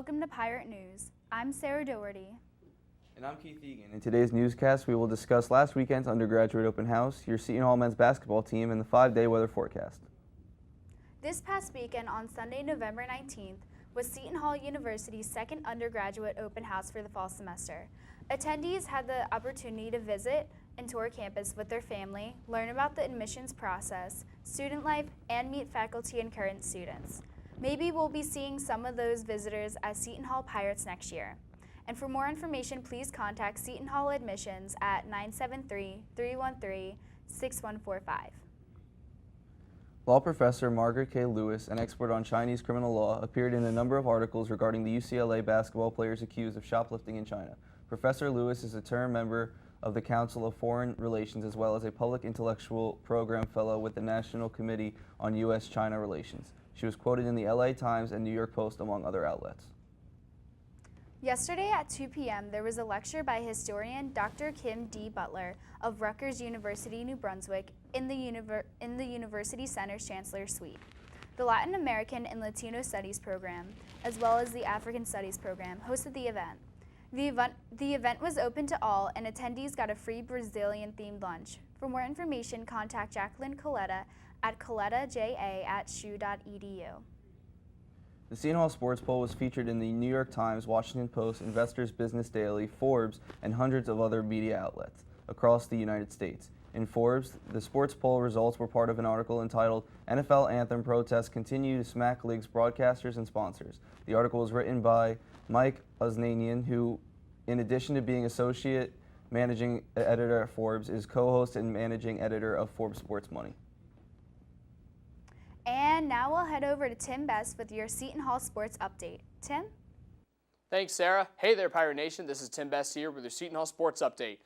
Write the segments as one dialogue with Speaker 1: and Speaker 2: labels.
Speaker 1: Welcome to Pirate News. I'm Sarah Doherty.
Speaker 2: And I'm Keith Egan. In today's newscast, we will discuss last weekend's undergraduate open house, your Seton Hall men's basketball team, and the 5-day weather forecast.
Speaker 1: This past weekend on Sunday, November 19th, was Seton Hall University's second undergraduate open house for the fall semester. Attendees had the opportunity to visit and tour campus with their family, learn about the admissions process, student life, and meet faculty and current students. Maybe we'll be seeing some of those visitors as Seton Hall Pirates next year. And for more information, please contact Seton Hall Admissions at 973-313-6145.
Speaker 2: Law professor Margaret K Lewis, an expert on Chinese criminal law, appeared in a number of articles regarding the UCLA basketball players accused of shoplifting in China. Professor Lewis is a term member of the Council of Foreign Relations as well as a public intellectual program fellow with the National Committee on U.S.-China Relations. She was quoted in the LA Times and New York Post, among other outlets.
Speaker 1: Yesterday at 2 p.m., there was a lecture by historian Dr. Kim D Butler of Rutgers University, New Brunswick, in the University Center's Chancellor Suite. The Latin American and Latino Studies program, as well as the African Studies program, hosted the event. The event was open to all, and attendees got a free Brazilian-themed lunch. For more information, contact Jacqueline Coletta at colettaja@shu.edu.
Speaker 2: The Seton Hall Sports Poll was featured in the New York Times, Washington Post, Investors Business Daily, Forbes, and hundreds of other media outlets across the United States. In Forbes, the sports poll results were part of an article entitled NFL Anthem Protests Continue to Smack League's Broadcasters and Sponsors. The article was written by Mike Oznanian, who, in addition to being associate managing editor at Forbes, is co-host and managing editor of Forbes Sports Money.
Speaker 1: And now we'll head over to Tim Best with your Seton Hall Sports Update. Tim?
Speaker 3: Thanks, Sarah. Hey there, Pirate Nation. This is Tim Best here with your Seton Hall Sports Update.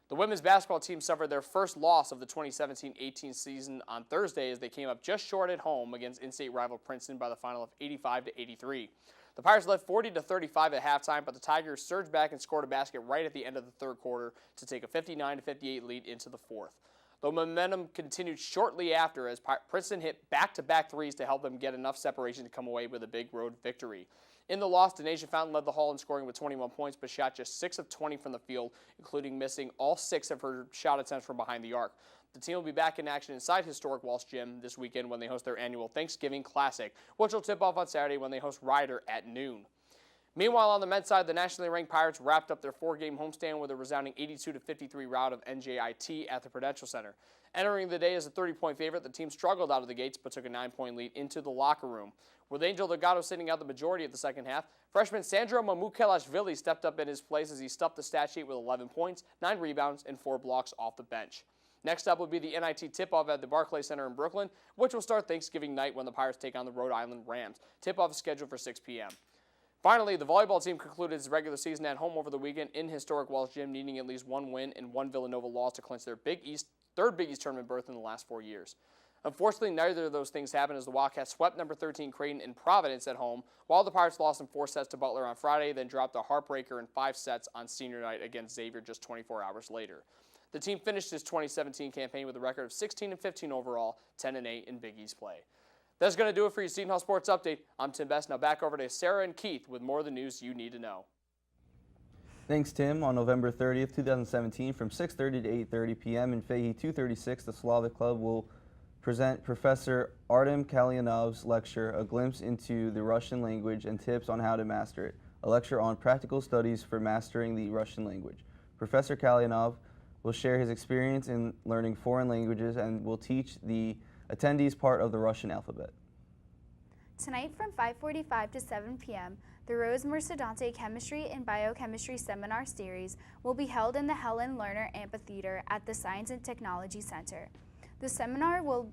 Speaker 3: The women's basketball team suffered their first loss of the 2017-18 season on Thursday as they came up just short at home against in-state rival Princeton by the final of 85-83. The Pirates led 40-35 at halftime, but the Tigers surged back and scored a basket right at the end of the third quarter to take a 59-58 lead into the fourth. Though momentum continued shortly after as Princeton hit back-to-back threes to help them get enough separation to come away with a big road victory. In the loss, Denasia Fountain led the Hall in scoring with 21 points, but shot just 6 of 20 from the field, including missing all 6 of her shot attempts from behind the arc. The team will be back in action inside historic Walsh Gym this weekend when they host their annual Thanksgiving Classic, which will tip off on Saturday when they host Ryder at noon. Meanwhile, on the men's side, the nationally ranked Pirates wrapped up their 4-game homestand with a resounding 82-53 rout of NJIT at the Prudential Center. Entering the day as a 30-point favorite, the team struggled out of the gates but took a 9-point lead into the locker room. With Angel Delgado sitting out the majority of the second half, freshman Sandro Mamukelashvili stepped up in his place as he stuffed the stat sheet with 11 points, 9 rebounds, and 4 blocks off the bench. Next up will be the NIT tip-off at the Barclays Center in Brooklyn, which will start Thanksgiving night when the Pirates take on the Rhode Island Rams. Tip-off is scheduled for 6 p.m. Finally, the volleyball team concluded its regular season at home over the weekend in historic Walsh Gym, needing at least 1 win and 1 Villanova loss to clinch their third Big East tournament berth in the last 4 years. Unfortunately, neither of those things happened as the Wildcats swept number 13 Creighton in Providence at home, while the Pirates lost in 4 sets to Butler on Friday, then dropped a heartbreaker in 5 sets on senior night against Xavier just 24 hours later. The team finished its 2017 campaign with a record of 16-15 overall, 10-8 in Big East play. That's going to do it for your Seton Hall Sports Update. I'm Tim Best. Now back over to Sarah and Keith with more of the news you need to know.
Speaker 2: Thanks, Tim. On November 30th, 2017, from 6:30 to 8:30 p.m. in Fahey 236, the Slovak Club will present Professor Artem Kalyanov's lecture, A Glimpse into the Russian Language and Tips on How to Master It, a lecture on practical studies for mastering the Russian language. Professor Kalyanov will share his experience in learning foreign languages and will teach the attendees part of the Russian alphabet.
Speaker 1: Tonight from 5:45 to 7 p.m., the Rose Mercadante Chemistry and Biochemistry Seminar Series will be held in the Helen Lerner Amphitheater at the Science and Technology Center. The seminar will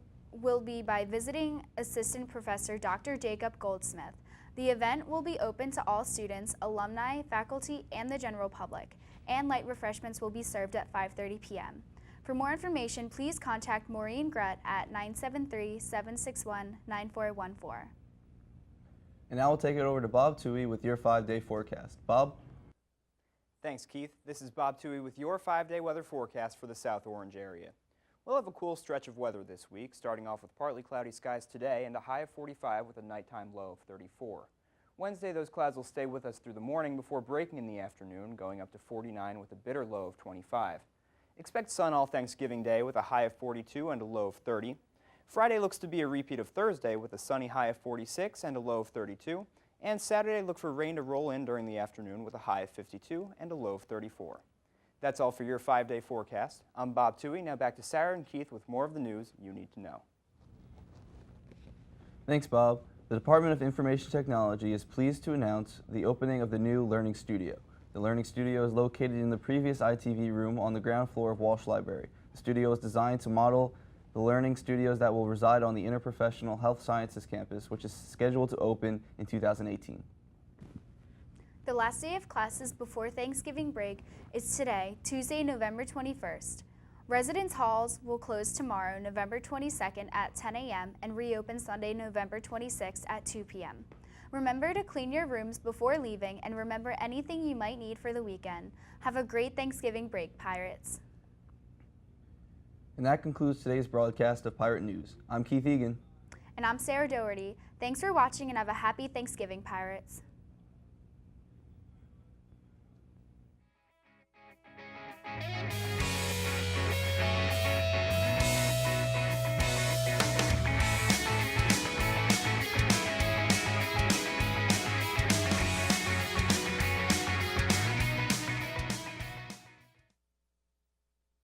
Speaker 1: be by visiting Assistant Professor Dr. Jacob Goldsmith. The event will be open to all students, alumni, faculty, and the general public, and light refreshments will be served at 5:30 p.m. For more information, please contact Maureen Grutt at 973-761-9414.
Speaker 2: And now we'll take it over to Bob Toohey with your 5-day forecast. Bob?
Speaker 4: Thanks, Keith. This is Bob Toohey with your 5-day weather forecast for the South Orange area. We'll have a cool stretch of weather this week, starting off with partly cloudy skies today and a high of 45 with a nighttime low of 34. Wednesday, those clouds will stay with us through the morning before breaking in the afternoon, going up to 49 with a bitter low of 25. Expect sun all Thanksgiving Day with a high of 42 and a low of 30. Friday looks to be a repeat of Thursday with a sunny high of 46 and a low of 32. And Saturday, look for rain to roll in during the afternoon with a high of 52 and a low of 34. That's all for your 5-day forecast. I'm Bob Toohey. Now back to Sarah and Keith with more of the news you need to know.
Speaker 2: Thanks, Bob. The Department of Information Technology is pleased to announce the opening of the new Learning Studio. The Learning Studio is located in the previous ITV room on the ground floor of Walsh Library. The studio is designed to model the learning studios that will reside on the Interprofessional Health Sciences campus, which is scheduled to open in 2018.
Speaker 1: The last day of classes before Thanksgiving break is today, Tuesday, November 21st. Residence halls will close tomorrow, November 22nd at 10 a.m. and reopen Sunday, November 26th at 2 p.m. Remember to clean your rooms before leaving and remember anything you might need for the weekend. Have a great Thanksgiving break, Pirates.
Speaker 2: And that concludes today's broadcast of Pirate News. I'm Keith Egan.
Speaker 1: And I'm Sarah Doherty. Thanks for watching and have a happy Thanksgiving, Pirates.